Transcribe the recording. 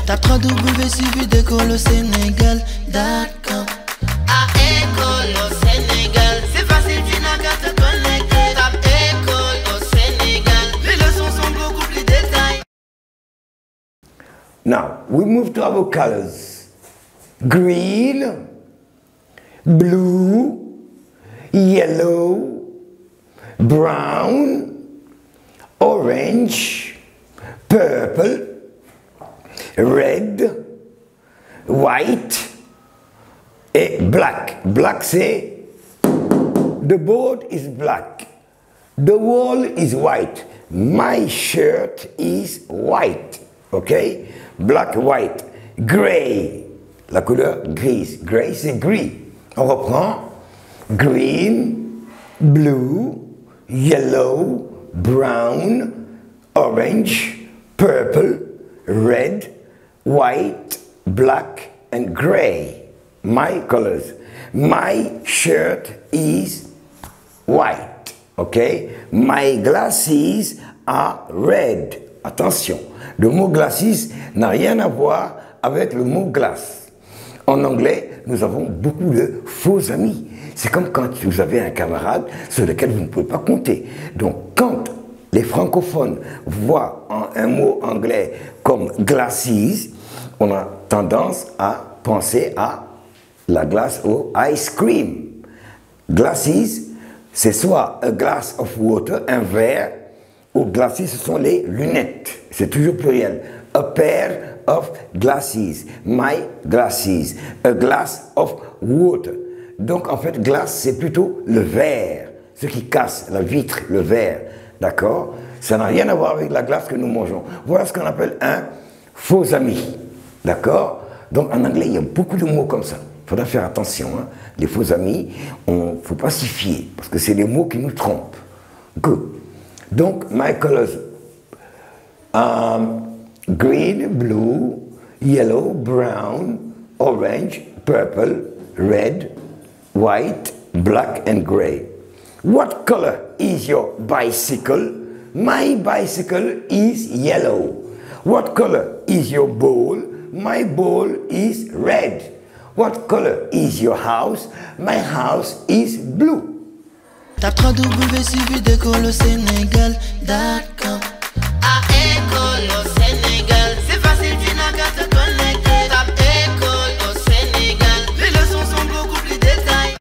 Tape www.école au Sénégal, d'accord. À école au Sénégal, c'est facile, tu n'as qu'à te connecter. Tape école au Sénégal, les leçons sont beaucoup plus détaillées. Now, we move to our colors. Green, blue, yellow, brown, orange, purple, red, white et black. Black c'est the board is black, the wall is white, my shirt is white, ok? Black, white, gray, la couleur grise, gray c'est gris. On reprend green, blue, yellow, brown, orange, purple, red, white, black, and gray. My colors. My shirt is white. Okay? My glasses are red. Attention, le mot glasses n'a rien à voir avec le mot glace. En anglais, nous avons beaucoup de faux amis. C'est comme quand vous avez un camarade sur lequel vous ne pouvez pas compter. Donc, quand les francophones voient un mot anglais comme glasses, on a tendance à penser à la glace au ice cream. Glasses, c'est soit a glass of water, un verre, ou glasses, ce sont les lunettes. C'est toujours pluriel. A pair of glasses. My glasses. A glass of water. Donc en fait, glace, c'est plutôt le verre. Ce qui casse, la vitre, le verre. D'accord? Ça n'a rien à voir avec la glace que nous mangeons. Voilà ce qu'on appelle un faux ami. D'accord? Donc en anglais, il y a beaucoup de mots comme ça. Il faudra faire attention. Hein. Les faux amis, il ne faut pas s'y fier. Parce que c'est des mots qui nous trompent. Good. Donc, my colors. Green, blue, yellow, brown, orange, purple, red, white, black, and gray. What color is your bicycle? My bicycle is yellow. What color is your ball? My ball is red. What color is your house? My house is blue. Tape www.école au Sénégal, d'accord. À école au